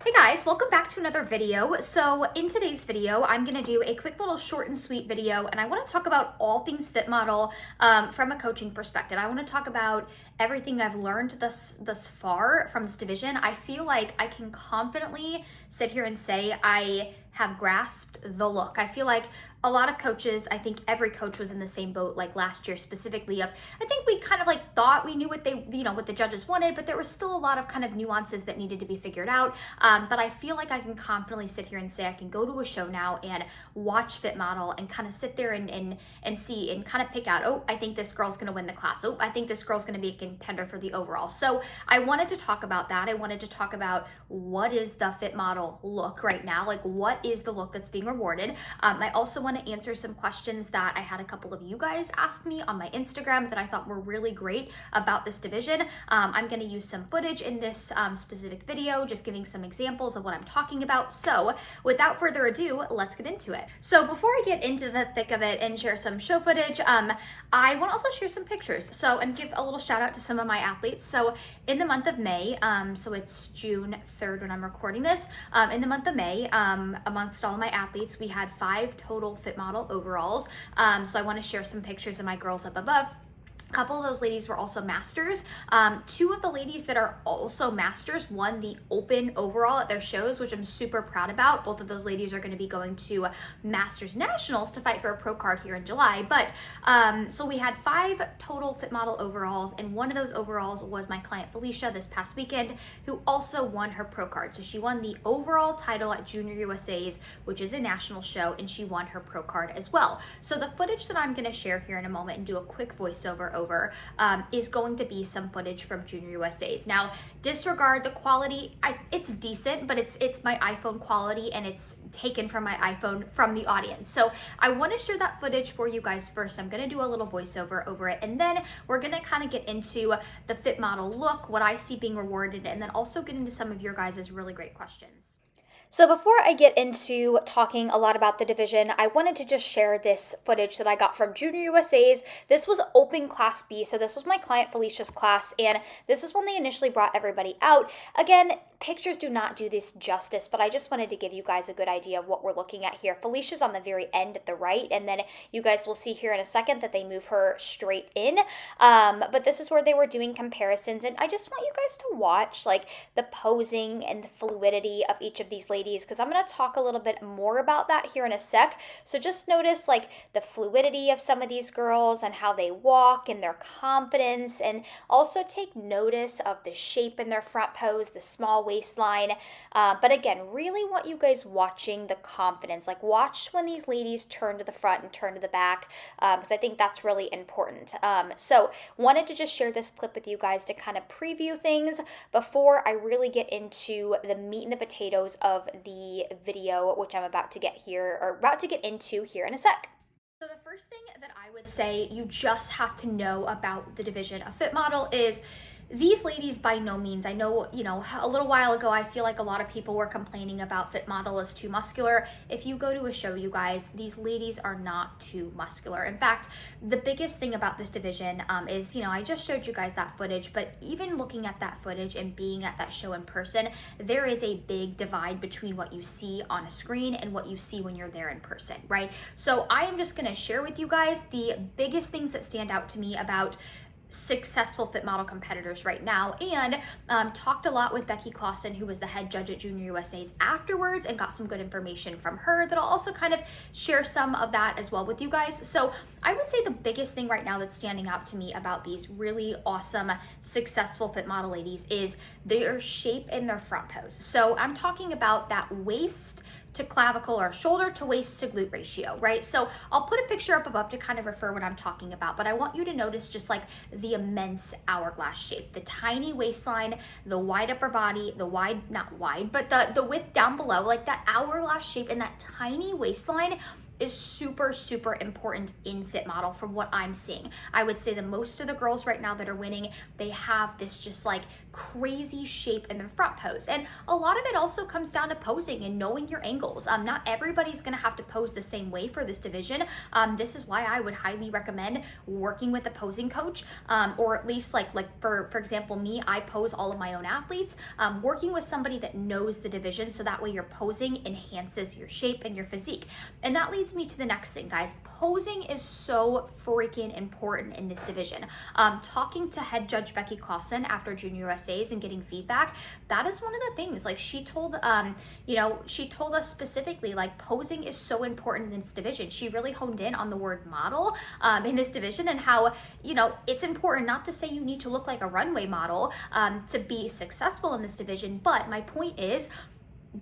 Hey guys, welcome back to another video. So in today's video, I'm gonna do a quick little short and sweet video, and I wanna talk about all things fit model from a coaching perspective. I wanna talk about everything I've learned thus far from this division. I feel like I can confidently sit here and say I have grasped the look. I feel like a lot of coaches, I think every coach was in the same boat like last year specifically of, I think we kind of like thought we knew what what the judges wanted, but there was still a lot of kind of nuances that needed to be figured out. But I feel like I can confidently sit here and say I can go to a show now and watch fit model and kind of sit there and see and kind of pick out, oh, I think this girl's gonna win the class. Oh, I think this girl's gonna be a contender for the overall. So I wanted to talk about that. I wanted to talk about what is the fit model look right now? Like what is the look that's being rewarded? I also want to answer some questions that I had a couple of you guys ask me on my Instagram that I thought were really great about this division. I'm going to use some footage in this specific video, just giving some examples of what I'm talking about. So without further ado, let's get into it. So before I get into the thick of it and share some show footage, I want to also share some pictures. So, and give a little shout out to some of my athletes. So in the month of May, so it's June 3rd when I'm recording this, in the month of May, amongst all of my athletes, we had 5 total fit model overalls. So I want to share some pictures of my girls up above. A couple of those ladies were also masters. 2 of the ladies that are also masters won the open overall at their shows, which I'm super proud about. Both of those ladies are going to be going to Masters Nationals to fight for a pro card here in July. But so we had 5 total fit model overalls, and one of those overalls was my client Felicia this past weekend, who also won her pro card. So she won the overall title at Junior USA's, which is a national show, and she won her pro card as well. So the footage that I'm going to share here in a moment and do a quick voiceover over is going to be some footage from Junior USA's. Now, disregard the quality. It's decent, but it's my iPhone quality, and it's taken from my iPhone from the audience. So I want to share that footage for you guys first. I'm going to do a little voiceover over it, and then we're going to kind of get into the fit model look, what I see being rewarded, and then also get into some of your guys' really great questions. So before I get into talking a lot about the division, I wanted to just share this footage that I got from Junior USA's. This was Open Class B, so this was my client Felicia's class, and this is when they initially brought everybody out. Again, pictures do not do this justice, but I just wanted to give you guys a good idea of what we're looking at here. Felicia's on the very end at the right, and then you guys will see here in a second that they move her straight in. But this is where they were doing comparisons, and I just want you guys to watch like the posing and the fluidity of each of these ladies, because I'm going to talk a little bit more about that here in a sec. So just notice like the fluidity of some of these girls and how they walk and their confidence, and also take notice of the shape in their front pose, the small waistline. But again, really want you guys watching the confidence. Like watch when these ladies turn to the front and turn to the back, because I think that's really important. So wanted to just share this clip with you guys to kind of preview things before I really get into the meat and the potatoes of the video, which I'm about to get into here in a sec. So the first thing that I would say you just have to know about the division of fit model is these ladies by no means, I know, a little while ago, I feel like a lot of people were complaining about fit model as too muscular. If you go to a show, you guys, these ladies are not too muscular. In fact, the biggest thing about this division is, I just showed you guys that footage, but even looking at that footage and being at that show in person, there is a big divide between what you see on a screen and what you see when you're there in person, right? So I am just gonna share with you guys the biggest things that stand out to me about successful fit model competitors right now, and talked a lot with Becky Clausen, who was the head judge at Junior USA's afterwards, and got some good information from her that I'll also kind of share some of that as well with you guys. So I would say the biggest thing right now that's standing out to me about these really awesome successful fit model ladies is their shape in their front pose. So I'm talking about that waist to clavicle or shoulder to waist to glute ratio, right? So I'll put a picture up above to kind of refer what I'm talking about, but I want you to notice just like the immense hourglass shape, the tiny waistline, the wide upper body, the wide, not wide, but the width down below, like that hourglass shape and that tiny waistline is super, super important in fit model from what I'm seeing. I would say that most of the girls right now that are winning, they have this just like crazy shape in the front pose. And a lot of it also comes down to posing and knowing your angles. Not everybody's gonna have to pose the same way for this division. This is why I would highly recommend working with a posing coach, or at least like for example, me, I pose all of my own athletes, working with somebody that knows the division, so that way your posing enhances your shape and your physique. And that leads me to the next thing, guys. Posing is so freaking important in this division. Talking to head judge Becky Clausen after Junior USA's and getting feedback, that is one of the things. Like she told, she told us specifically, like, posing is so important in this division. She really honed in on the word model in this division, and how, it's important not to say you need to look like a runway model to be successful in this division. But my point is,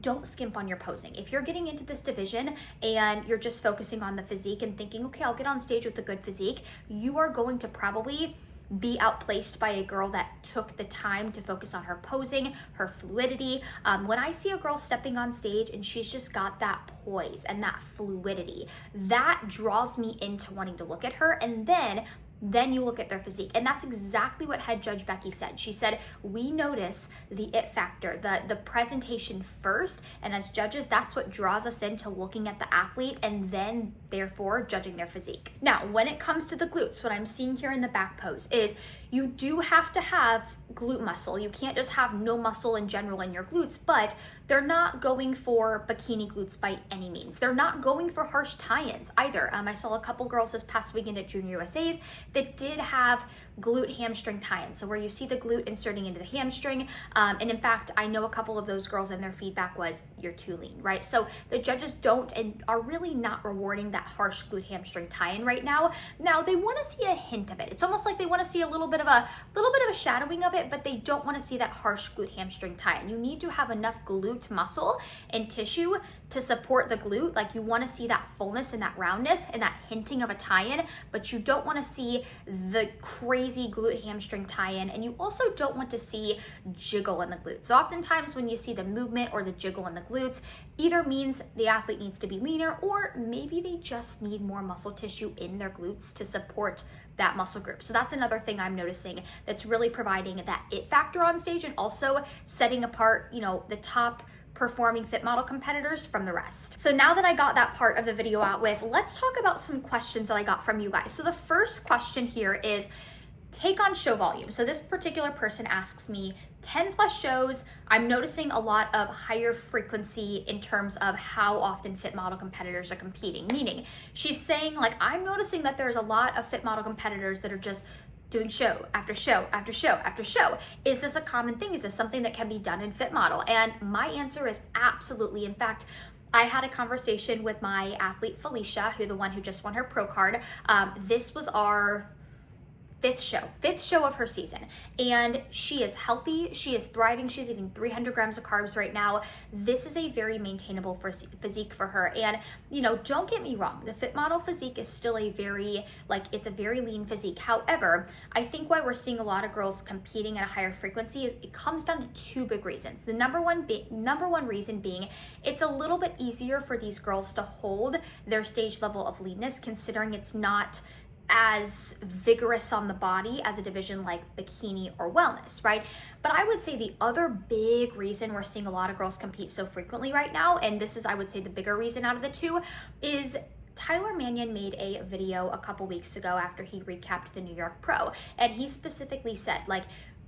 don't skimp on your posing. If you're getting into this division and you're just focusing on the physique and thinking, okay, I'll get on stage with a good physique, you are going to probably be outplaced by a girl that took the time to focus on her posing, her fluidity. When I see a girl stepping on stage and she's just got that poise and that fluidity, that draws me into wanting to look at her. And then you look at their physique. And that's exactly what head judge Becky said. She said, we notice the it factor, the presentation first, and as judges, that's what draws us into looking at the athlete and then therefore judging their physique. Now, when it comes to the glutes, what I'm seeing here in the back pose is you do have to have glute muscle. You can't just have no muscle in general in your glutes, but they're not going for bikini glutes by any means. They're not going for harsh tie-ins either. I saw a couple girls this past weekend at Junior USA's that did have glute hamstring tie-ins. So where you see the glute inserting into the hamstring. And in fact, I know a couple of those girls and their feedback was, you're too lean, right? So the judges don't and are really not rewarding that harsh glute hamstring tie-in right now. Now they want to see a hint of it. It's almost like they want to see a little bit of a shadowing of it, but they don't want to see that harsh glute hamstring tie-in. You need to have enough glute muscle and tissue to support the glute. Like, you want to see that fullness and that roundness and that hinting of a tie-in, but you don't want to see the crazy glute hamstring tie-in, and you also don't want to see jiggle in the glutes. So oftentimes when you see the movement or the jiggle in the glutes, either means the athlete needs to be leaner, or maybe they just need more muscle tissue in their glutes to support that muscle group. So that's another thing I'm noticing that's really providing that it factor on stage, and also setting apart, the top performing fit model competitors from the rest. So now that I got that part of the video out with, let's talk about some questions that I got from you guys. So the first question here is, take on show volume. So this particular person asks me, 10 plus shows, I'm noticing a lot of higher frequency in terms of how often fit model competitors are competing. Meaning, she's saying, like, I'm noticing that there's a lot of fit model competitors that are just doing show after show after show after show. Is this a common thing? Is this something that can be done in fit model? And my answer is absolutely. In fact, I had a conversation with my athlete Felicia, the one who just won her pro card. This was our fifth show of her season, and she is healthy, she is thriving, she's eating 300 grams of carbs right now. This is a very maintainable physique for her. And don't get me wrong, the fit model physique is still a very, it's a very lean physique. However, I think why we're seeing a lot of girls competing at a higher frequency is it comes down to two big reasons. The number one reason being, it's a little bit easier for these girls to hold their stage level of leanness, considering it's not as vigorous on the body as a division like bikini or wellness, right? But I would say the other big reason we're seeing a lot of girls compete so frequently right now, and this is, I would say, the bigger reason out of the two, is Tyler Mannion made a video a couple weeks ago after he recapped the New York Pro, and he specifically said,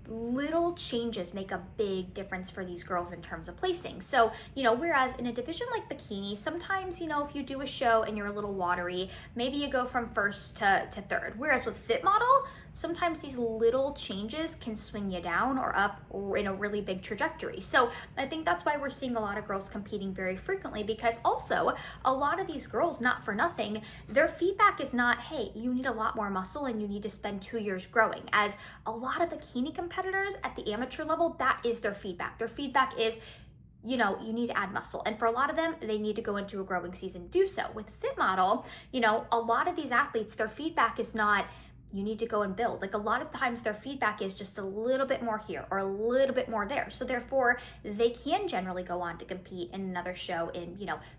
little changes make a big difference for these girls in terms of placing. So, whereas in a division like bikini, sometimes, if you do a show and you're a little watery, maybe you go from first to third. Whereas with fit model, sometimes these little changes can swing you down or up or in a really big trajectory. So I think that's why we're seeing a lot of girls competing very frequently, because also a lot of these girls, not for nothing, their feedback is not, hey, you need a lot more muscle and you need to spend 2 years growing. As a lot of bikini competitors at the amateur level, that is their feedback. Their feedback is, you need to add muscle. And for a lot of them, they need to go into a growing season to do so. With fit model, a lot of these athletes, their feedback is not, you need to go and build. Like a lot of times their feedback is just a little bit more here or a little bit more there. So therefore they can generally go on to compete in another show in,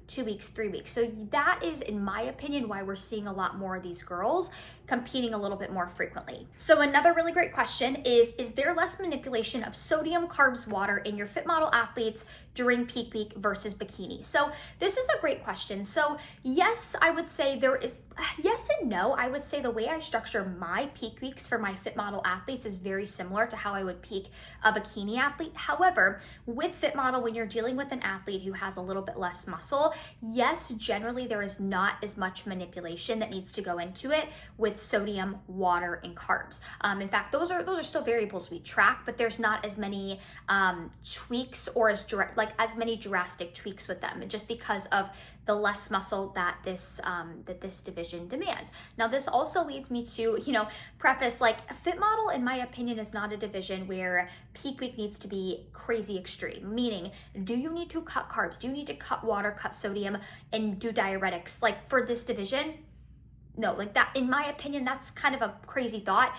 2 weeks, 3 weeks. So that is, in my opinion, why we're seeing a lot more of these girls competing a little bit more frequently. So another really great question is there less manipulation of sodium, carbs, water in your fit model athletes during peak week versus bikini? So this is a great question. So yes, I would say there is, yes and no. I would say the way I structure my peak weeks for my fit model athletes is very similar to how I would peak a bikini athlete. However, with fit model, when you're dealing with an athlete who has a little bit less muscle, yes, generally there is not as much manipulation that needs to go into it with sodium, water, and carbs. In fact, those are still variables we track, but there's not as many tweaks or as many drastic tweaks with them, just because of the less muscle that this division demands. Now, this also leads me to, preface, like, a fit model, in my opinion, is not a division where peak week needs to be crazy extreme. Meaning, do you need to cut carbs? Do you need to cut water, cut sodium, and do diuretics? Like, for this division, no, like that, in my opinion, that's kind of a crazy thought.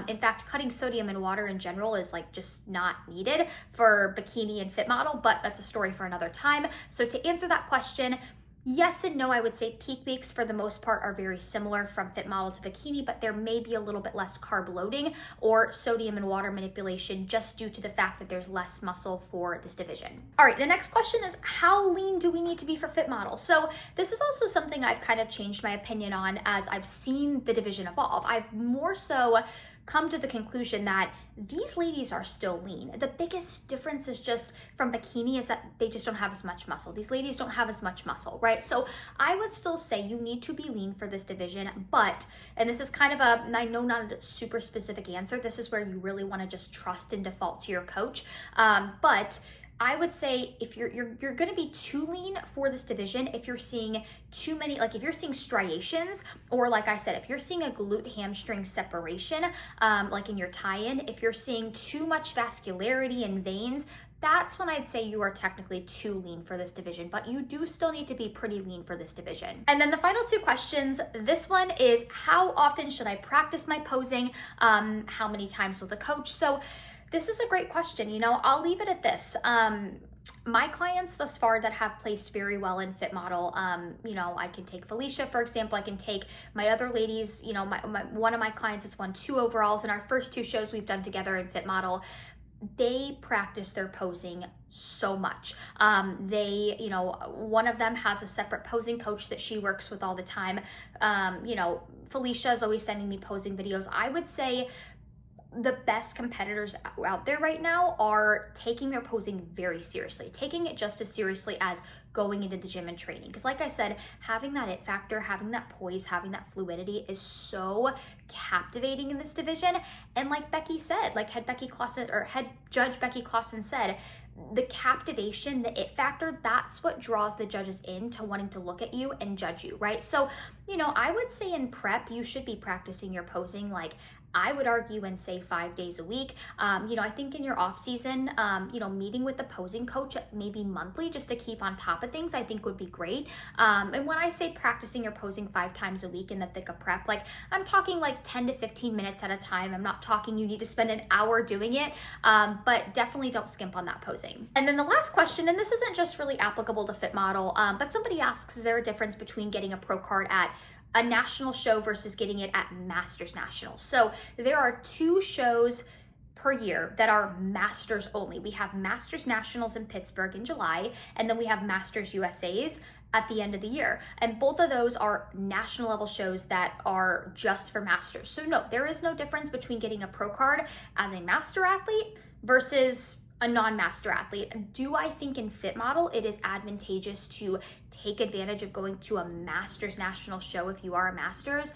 In fact, cutting sodium and water in general is like just not needed for bikini and fit model, but that's a story for another time. So to answer that question, yes and no. I would say peak weeks for the most part are very similar from fit model to bikini, but there may be a little bit less carb loading or sodium and water manipulation just due to the fact that there's less muscle for this division. All right, the next question is, how lean do we need to be for fit model? So this is also something I've kind of changed my opinion on as I've seen the division evolve. I've more so come to the conclusion that these ladies are still lean. The biggest difference is just from bikini is that they just don't have as much muscle. These ladies don't have as much muscle, right? So I would still say you need to be lean for this division, but, and this is kind of I know not a super specific answer. This is where you really want to just trust and default to your coach. But I would say if you're going to be too lean for this division, if you're seeing too many, like if you're seeing striations, or like I said, if you're seeing a glute hamstring separation, like in your tie-in, if you're seeing too much vascularity in veins, that's when I'd say you are technically too lean for this division, but you do still need to be pretty lean for this division. And then the final two questions, this one is, how often should I practice my posing? How many times with a coach? So this is a great question. I'll leave it at this. My clients thus far that have placed very well in fit model, I can take Felicia, for example. I can take my other ladies, one of my clients that's won 2 overalls in our first 2 shows we've done together in fit model. They practice their posing so much. One of them has a separate posing coach that she works with all the time. Felicia is always sending me posing videos. I would say the best competitors out there right now are taking their posing very seriously, taking it just as seriously as going into the gym and training. Because like I said, having that it factor, having that poise, having that fluidity is so captivating in this division. And like Becky said, like head judge Becky Clausen said, the captivation, the it factor, that's what draws the judges in to wanting to look at you and judge you, right? So, I would say in prep, you should be practicing your posing, like I would argue and say 5 days a week. I think in your off season, meeting with the posing coach maybe monthly just to keep on top of things, I think would be great. And when I say practicing your posing 5 times a week in the thick of prep, like I'm talking like 10 to 15 minutes at a time. I'm not talking you need to spend an hour doing it, but definitely don't skimp on that posing. And then the last question, and this isn't just really applicable to fit model, but somebody asks, is there a difference between getting a pro card at a national show versus getting it at Masters Nationals? So there are 2 shows per year that are Masters only. We have Masters Nationals in Pittsburgh in July, and then we have Masters USAs at the end of the year. And both of those are national level shows that are just for Masters. So no, there is no difference between getting a pro card as a master athlete versus a non-master athlete. Do I think in fit model it is advantageous to take advantage of going to a Masters national show if you are a Masters?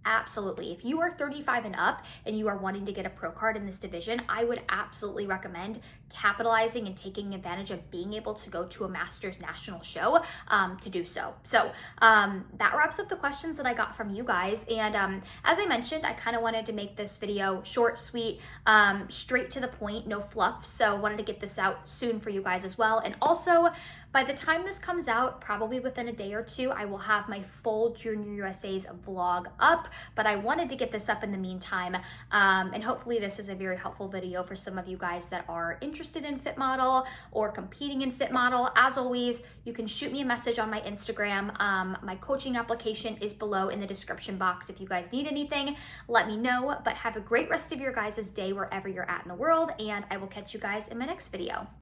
Absolutely. If you are 35 and up and you are wanting to get a pro card in this division, I would absolutely recommend capitalizing and taking advantage of being able to go to a Masters national show to do so. So that wraps up the questions that I got from you guys. And as I mentioned, I kind of wanted to make this video short, sweet, straight to the point, no fluff. So wanted to get this out soon for you guys as well. And also, by the time this comes out, probably within a day or 2, I will have my full Junior USA's vlog up. but I wanted to get this up in the meantime. And hopefully this is a very helpful video for some of you guys that are interested in Fit Model or competing in Fit Model. As always, you can shoot me a message on my Instagram. My coaching application is below in the description box. If you guys need anything, let me know. But have a great rest of your guys' day wherever you're at in the world, and I will catch you guys in my next video.